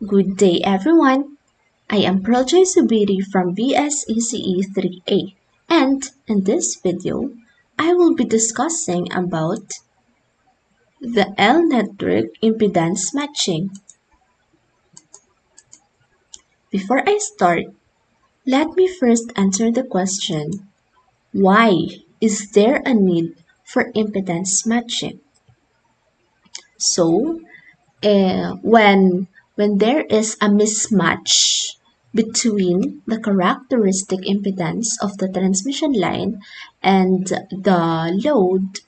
Good day everyone! I am P.J.A Subere from VSECE 3A, and in this video, I will be discussing about the L-Network Impedance Matching. Before I start, let me first answer the question, why is there a need for impedance matching? So, when there is a mismatch between the characteristic impedance of the transmission line and the load,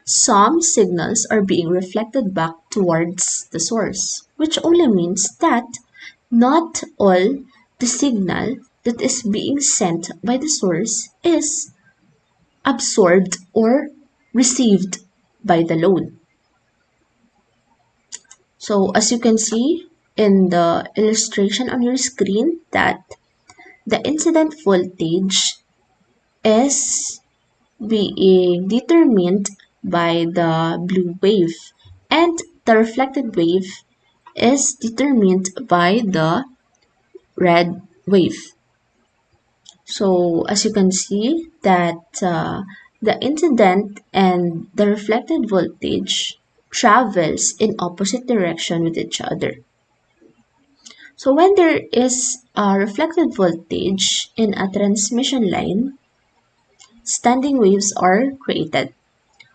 some signals are being reflected back towards the source, which only means that not all the signal that is being sent by the source is absorbed or received by the load. So as you can see in the illustration on your screen that the incident voltage is being determined by the blue wave and the reflected wave is determined by the red wave. So as you can see that the incident and the reflected voltage travels in opposite direction with each other. So when there is a reflected voltage in a transmission line, standing waves are created,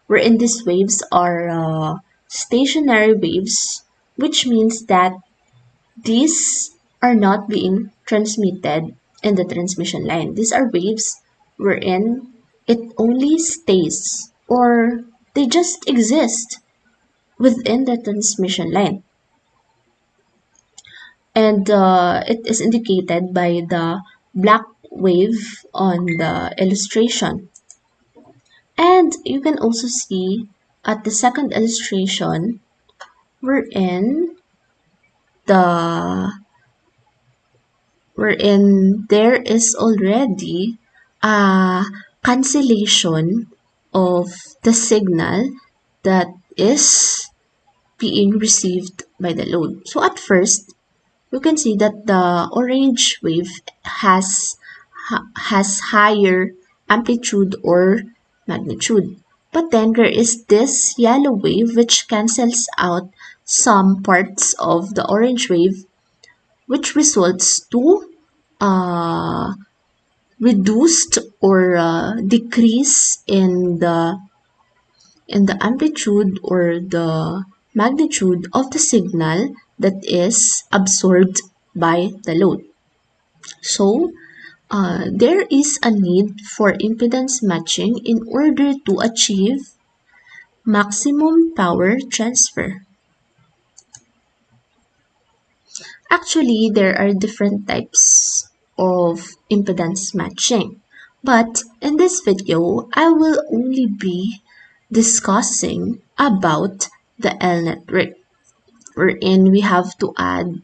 wherein these waves are stationary waves, which means that these are not being transmitted in the transmission line. These are waves wherein it only stays or they just exist within the transmission line. And it is indicated by the black wave on the illustration. And you can also see at the second illustration wherein there is already a cancellation of the signal that is being received by the load. So at first, you can see that the orange wave has higher amplitude or magnitude. But then there is this yellow wave which cancels out some parts of the orange wave, which results to reduced or decrease in the amplitude or the magnitude of the signal that is absorbed by the load. So, there is a need for impedance matching in order to achieve maximum power transfer. Actually, there are different types of impedance matching, but in this video, I will only be discussing about the L-network, wherein we have to add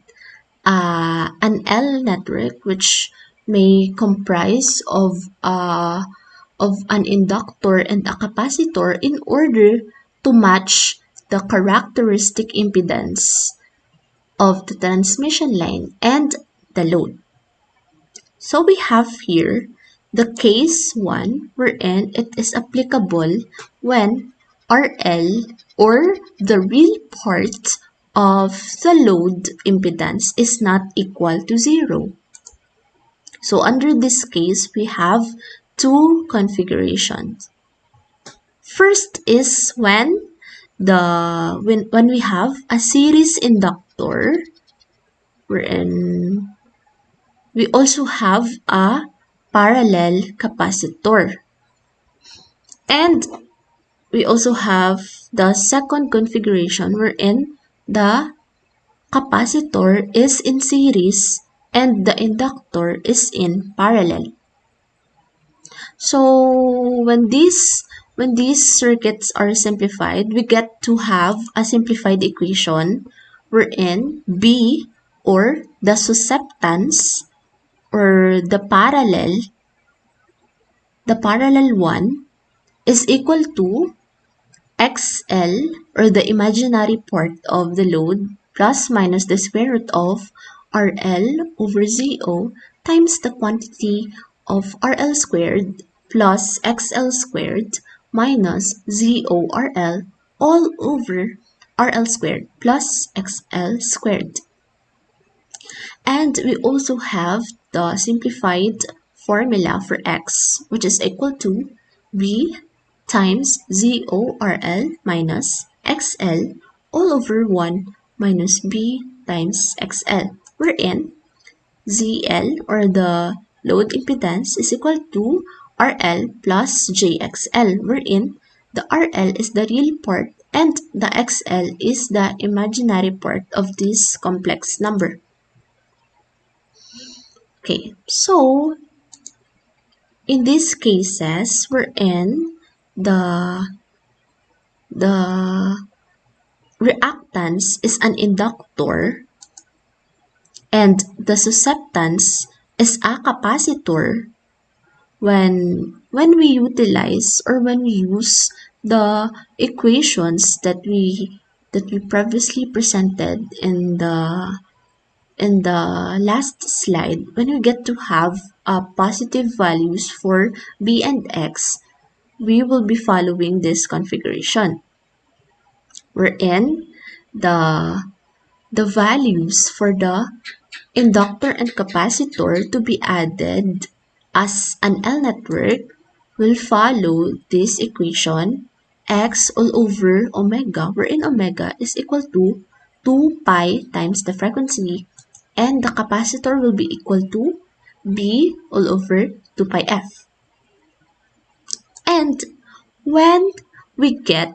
an L-network which may comprise of an inductor and a capacitor in order to match the characteristic impedance of the transmission line and the load. So we have here the case 1 wherein it is applicable when RL or the real part of the load impedance is not equal to 0. So under this case, we have two configurations. First is when we have a series inductor, wherein we also have a parallel capacitor. And we also have the second configuration wherein the capacitor is in series and the inductor is in parallel. So when these circuits are simplified, we get to have a simplified equation wherein B or the susceptance or the parallel one is equal to XL or the imaginary part of the load plus minus the square root of RL over ZO times the quantity of RL squared plus XL squared minus ZORL all over RL squared plus XL squared. And we also have the simplified formula for x, which is equal to b times ZORL minus XL all over 1 minus b times XL, wherein ZL, or the load impedance, is equal to RL plus JXL, wherein the RL is the real part and the XL is the imaginary part of this complex number. Okay, so in these cases wherein the reactance is an inductor and the susceptance is a capacitor, when we utilize or when we use the equations that we previously presented in the last slide, when we get to have positive values for b and x, we will be following this configuration, wherein the values for the inductor and capacitor to be added as an L-network will follow this equation, x all over omega, wherein omega is equal to 2 pi times the frequency, and the capacitor will be equal to b all over 2 pi f. And when we get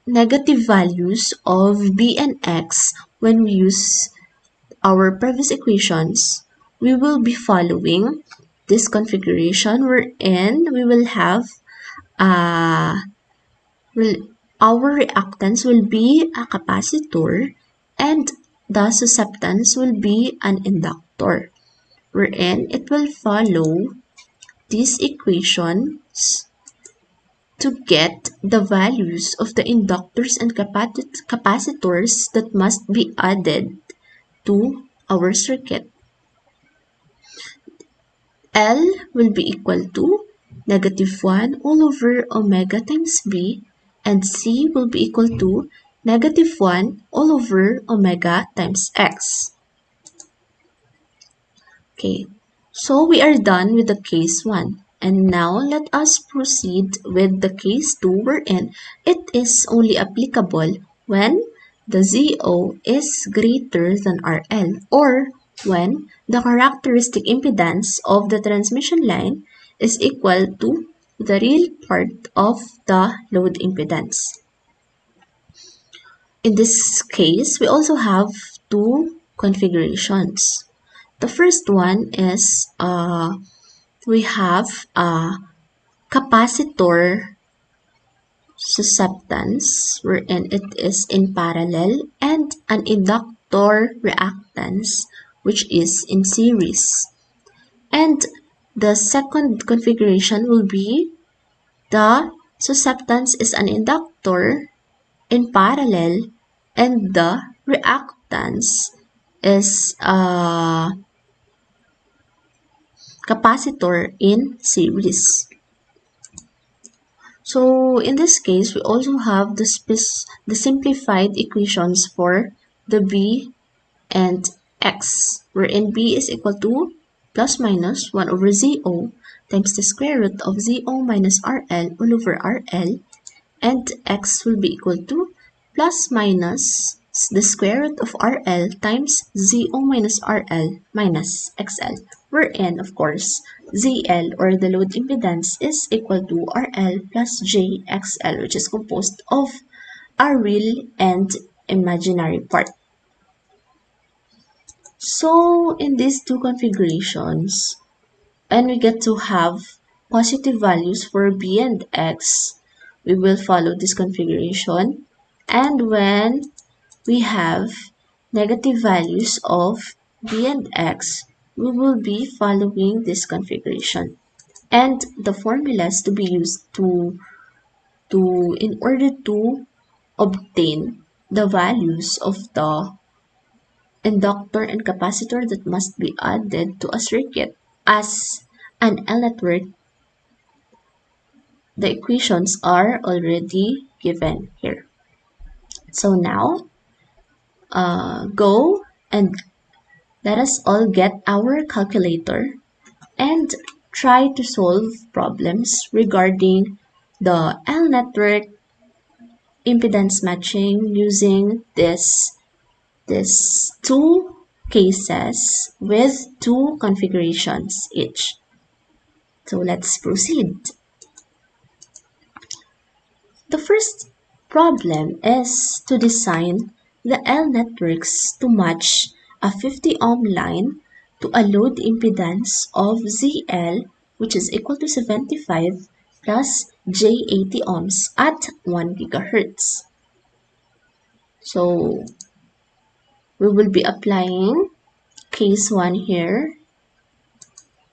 negative values of b and x, when we use our previous equations, we will be following this configuration wherein we will have our reactance will be a capacitor and the susceptance will be an inductor, wherein it will follow these equations to get the values of the inductors and capacitors that must be added to our circuit. L will be equal to -1 all over omega times b, and C will be equal to -1 all over omega times x. Okay, so we are done with the case 1. And now let us proceed with the case 2, wherein it is only applicable when the ZO is greater than RL, or when the characteristic impedance of the transmission line is equal to the real part of the load impedance. In this case, we also have two configurations. The first one is we have a capacitor susceptance wherein it is in parallel, and an inductor reactance which is in series. And the second configuration will be the susceptance is an inductor in parallel and the reactance is a capacitor in series. So in this case, we also have the simplified equations for the b and x, wherein b is equal to plus minus 1 over ZO times the square root of ZO minus RL all over RL, and x will be equal to plus minus the square root of RL times ZO minus RL minus XL, wherein, of course, ZL, or the load impedance, is equal to RL plus JXL, which is composed of a real and imaginary part. So in these two configurations, when we get to have positive values for b and x, we will follow this configuration, and when we have negative values of b and x, we will be following this configuration. And the formulas to be used in order to obtain the values of the inductor and capacitor that must be added to a circuit. As an L-network, the equations are already given here. So now, go and let us all get our calculator and try to solve problems regarding the L-network impedance matching using this two cases with two configurations each. So let's proceed. The first problem is to design the L networks to match a 50 ohm line to a load impedance of ZL, which is equal to 75 plus J80 ohms at 1 gigahertz. So we will be applying case 1 here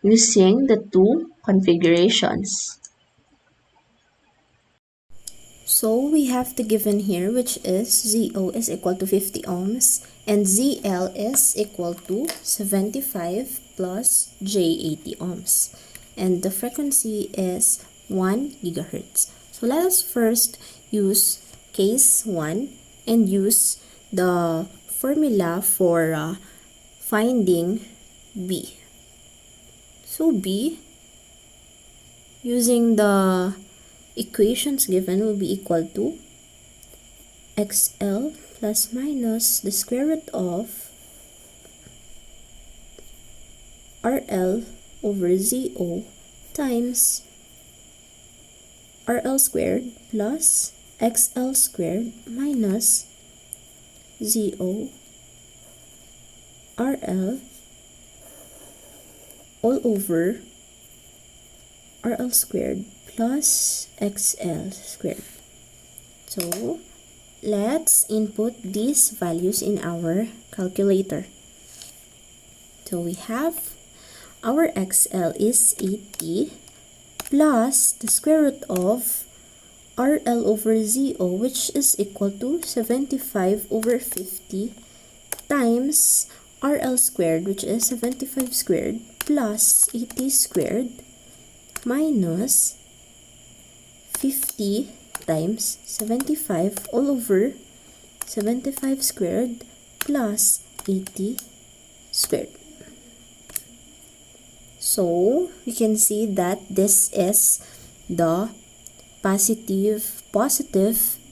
using the two configurations. So we have the given here, which is ZO is equal to 50 ohms and ZL is equal to 75 plus J80 ohms. And the frequency is 1 gigahertz. So let us first use case 1 and use the formula for finding B. So B, using the equations given, will be equal to XL plus minus the square root of RL over ZO times RL squared plus XL squared minus ZO RL all over RL squared plus XL squared. So let's input these values in our calculator. So we have our XL is 80 plus the square root of RL over ZO, which is equal to 75 over 50 times RL squared, which is 75 squared plus 80 squared minus 50 times 75 all over 75 squared plus 80 squared. So we can see that this is the positive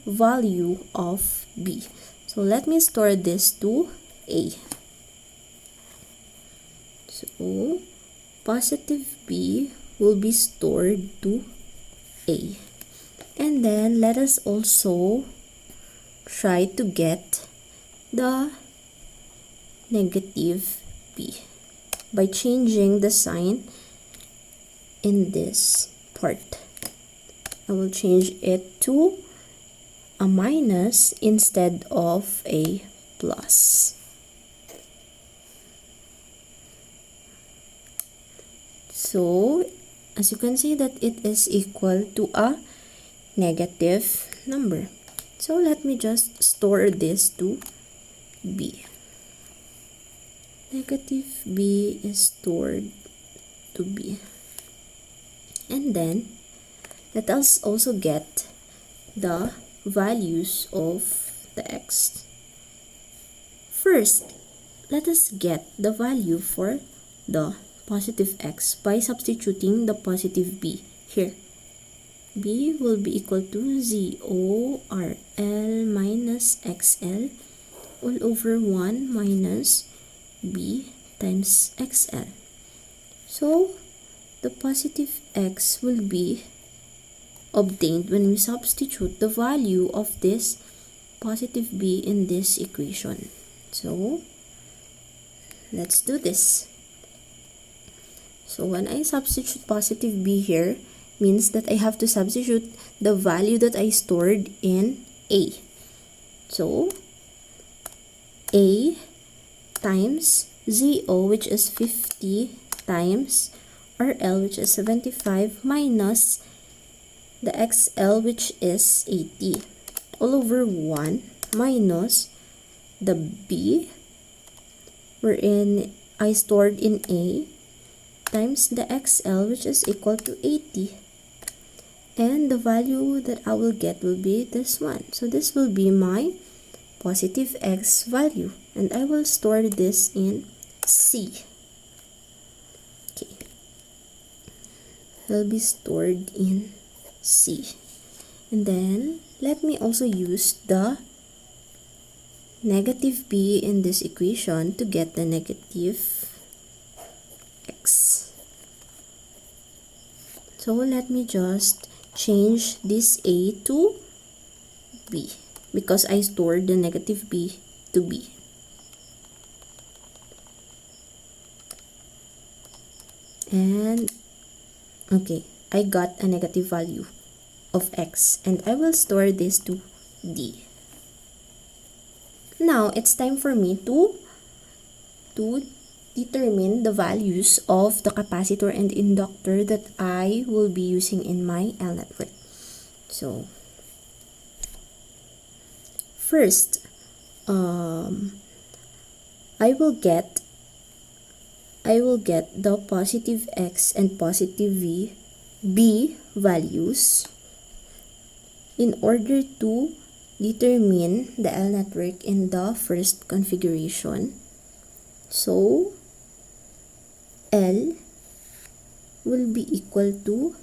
value of B. So let me store this to A. So positive B will be stored to A. And then let us also try to get the negative B by changing the sign in this part. I will change it to a minus instead of a plus. So as you can see that it is equal to a negative number. So let me just store this to B. Negative B is stored to B. And then let us also get the values of the X. First, let us get the value for the positive X by substituting the positive B here. B will be equal to ZORL minus XL all over 1 minus B times XL. So the positive X will be obtained when we substitute the value of this positive B in this equation. So let's do this. So when I substitute positive B here, means that I have to substitute the value that I stored in A. So A times ZO, which is 50, times RL, which is 75, minus the XL, which is 80, all over 1 minus the B, wherein I stored in A, times the XL, which is equal to 80. And the value that I will get will be this one. So this will be my positive X value. And I will store this in C. Okay. It will be stored in C. And then, let me also use the negative B in this equation to get the negative X. So let me just change this A to B because I stored the negative B to B. And okay, I got a negative value of X, and I will store this to D. Now it's time for me to determine the values of the capacitor and inductor that I will be using in my L-network. So first, I will get the positive X and positive B values in order to determine the L-network in the first configuration. So L will be equal to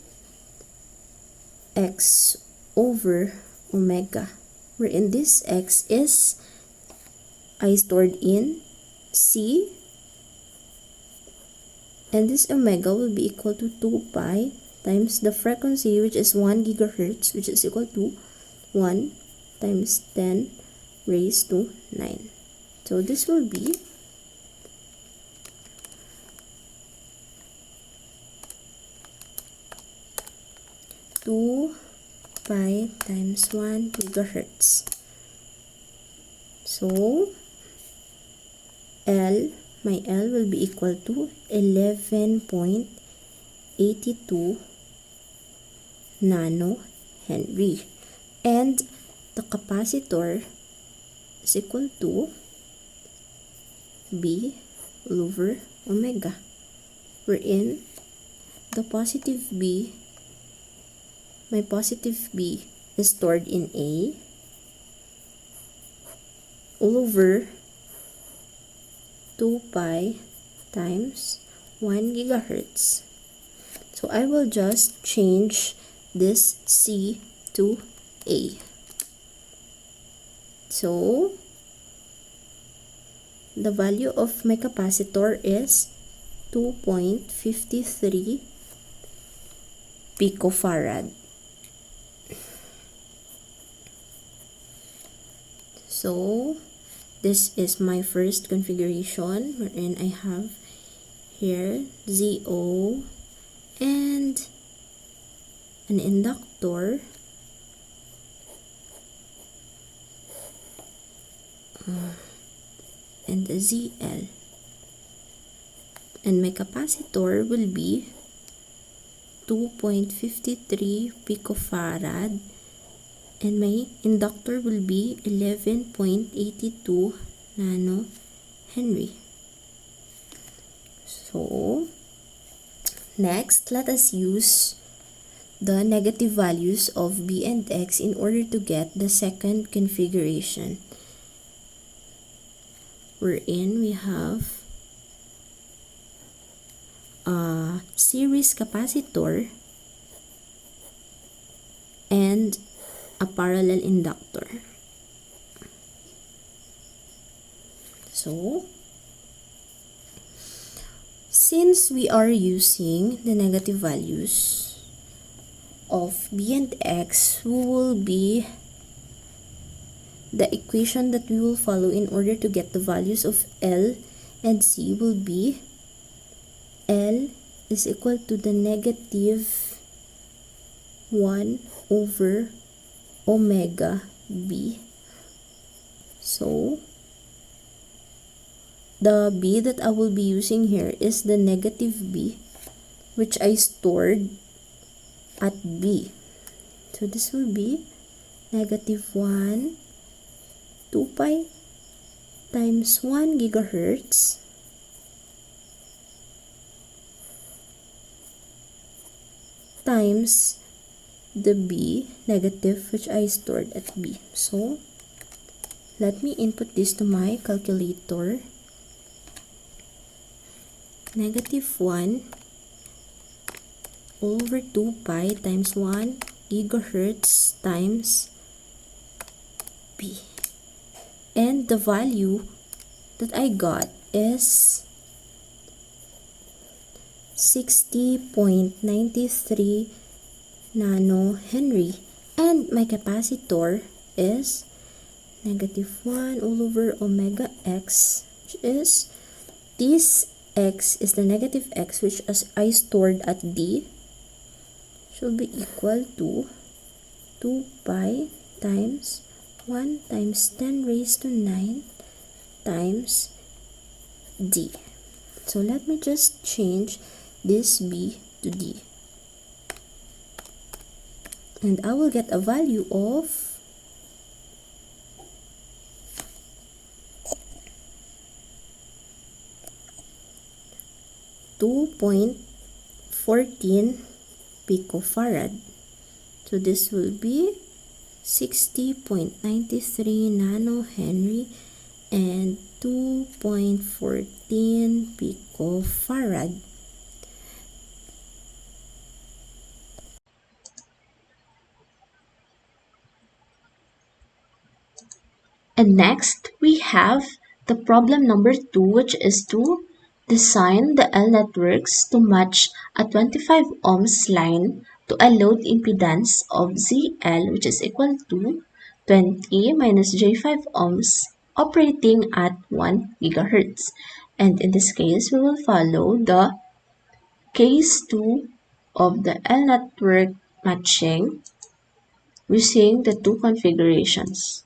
X over omega, wherein this X is I stored in C, and this omega will be equal to 2 pi times the frequency, which is 1 gigahertz, which is equal to 1 times 10 raised to 9. So this will be 2 pi times 1 gigahertz. So my L will be equal to 11.82 nano Henry, and the capacitor is equal to B over omega, wherein the positive B, my positive B is stored in A all over 2 pi times 1 gigahertz. So I will just change this C to A. So the value of my capacitor is 2.53 picofarad. So this is my first configuration, wherein I have here ZO and an inductor and the ZL, and my capacitor will be 2.53 picofarad, and my inductor will be 11.82 nano Henry. So next, let us use the negative values of B and X in order to get the second configuration, wherein we have a series capacitor and a parallel inductor. So since we are using the negative values of B and X, the equation that we will follow in order to get the values of L and C will be L is equal to the negative 1 over omega B. So the B that I will be using here is the negative B, which I stored at B. So this will be negative 1 2 pi times 1 gigahertz times the B negative, which I stored at B. So let me input this to my calculator. Negative 1 over 2 pi times 1 gigahertz times B. And the value that I got is 60.93 nanohenry. And my capacitor is negative 1 all over omega x, which is this x is the negative x, which as I stored at D, should be equal to 2 pi times 1 times 10 raised to 9 times D. So let me just change this B to D. And I will get a value of 2.14 picofarad. So this will be 60.93 nanohenry and 2.14 picofarad. And next, we have the problem number 2, which is to design the L networks to match a 25 ohms line to a load impedance of ZL, which is equal to 20 minus J5 ohms operating at 1 gigahertz. And in this case, we will follow the case 2 of the L network matching using the two configurations.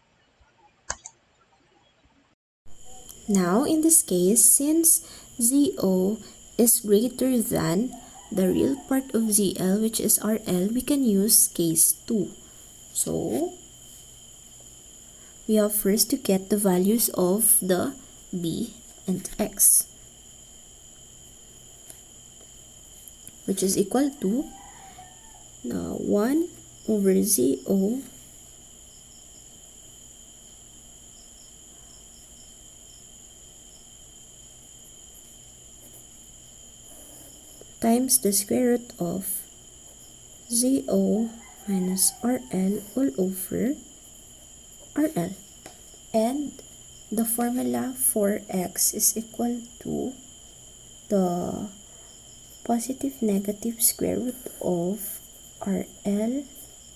Now, in this case, since ZO is greater than the real part of ZL, which is RL, we can use case 2. So, we have first to get the values of the B and X, which is equal to 1 over ZO times the square root of ZO minus RL all over RL. And the formula for X is equal to the positive negative square root of RL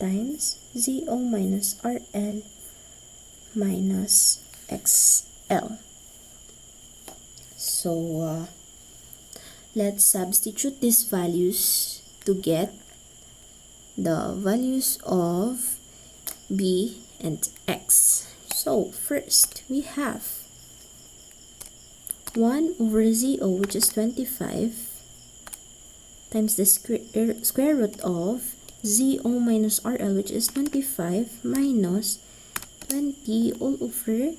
times ZO minus RL minus XL. So let's substitute these values to get the values of B and X. So first we have 1 over ZO, which is 25, times the square root of ZO minus RL, which is 25, minus 20 all over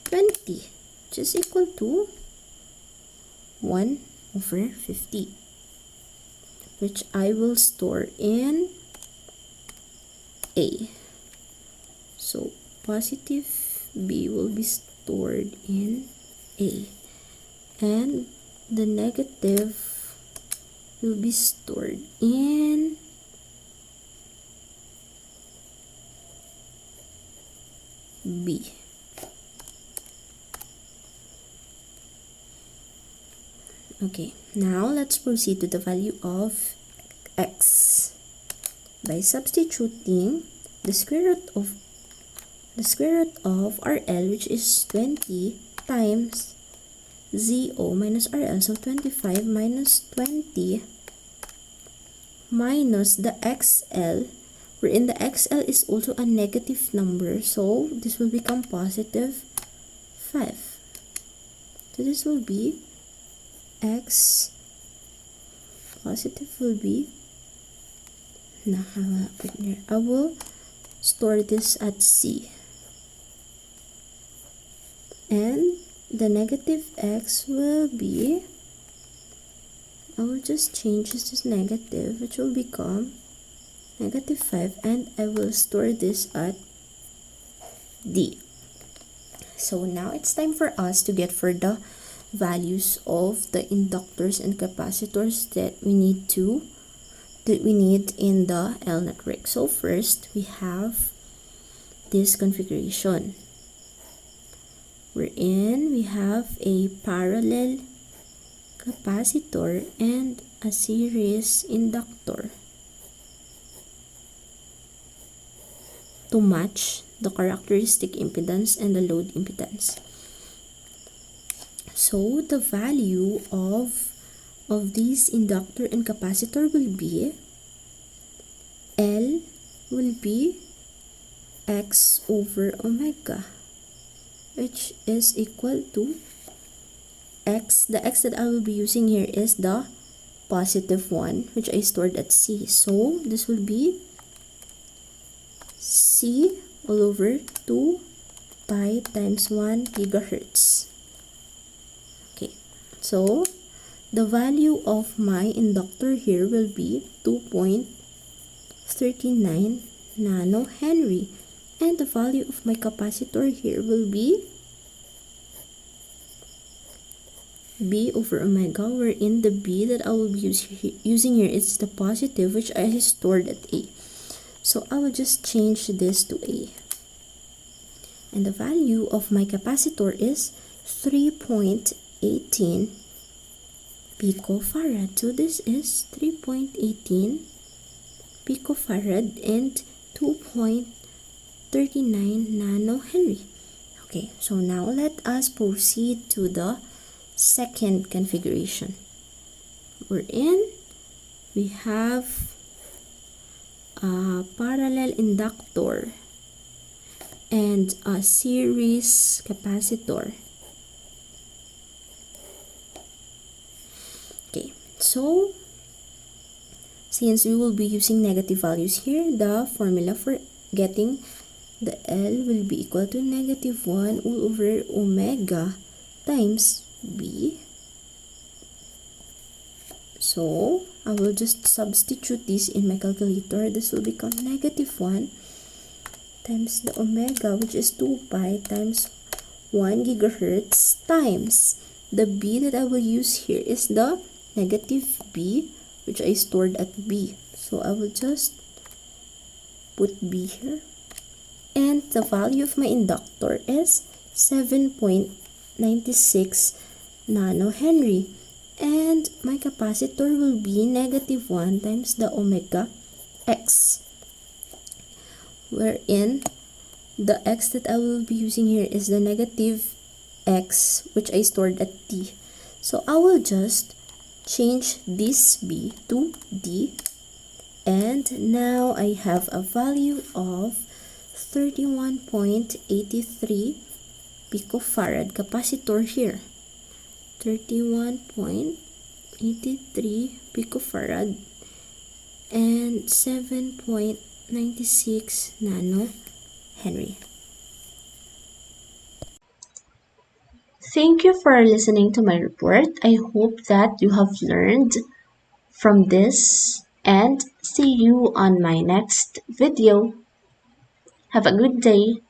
20, which is equal to 1 over 50, which I will store in A. So positive B will be stored in A, and the negative will be stored in B. Okay, now let's proceed to the value of X by substituting the square root of RL, which is 20, times ZO minus RL, so 25 minus 20 minus the XL, wherein the XL is also a negative number, so this will become positive 5. So this will be X positive will be, I will store this at C. and the negative x will be, I will just change this to negative, which will become negative 5, and I will store this at D. So now it's time for us to get for the values of the inductors and capacitors that we need in the L network. So first we have this configuration wherein we have a parallel capacitor and a series inductor to match the characteristic impedance and the load impedance. So the value of these inductor and capacitor will be L will be x over omega, which is equal to x. The x that I will be using here is the positive one, which I stored at C. So this will be C all over 2 pi times 1 gigahertz. Okay, so the value of my inductor here will be 2.39 nanohenry, and the value of my capacitor here will be B over omega, wherein the B that I will be using here is the positive, which I stored at A. So I will just change this to A. And the value of my capacitor is 3.18 picofarad. So this is 3.18 picofarad and 2.39 nanohenry. Okay, so now let us proceed to the second configuration, wherein we have a parallel inductor and a series capacitor. Okay, so since we will be using negative values here, the formula for getting the L will be equal to negative 1 all over omega times B. So I will just substitute this in my calculator. This will become negative 1 times the omega, which is 2 pi times 1 gigahertz times the B that I will use here is the negative B, which I stored at B. So I will just put B here. And the value of my inductor is 7.96 nanohenry. And my capacitor will be negative 1 times the omega x, wherein the x that I will be using here is the negative x, which I stored at T. So I will just change this B to D, and now I have a value of 31.83 picofarad capacitor here. 31.83 picofarad and 7.96 nanohenry. Thank you for listening to my report. I hope that you have learned from this, and see you on my next video. Have a good day.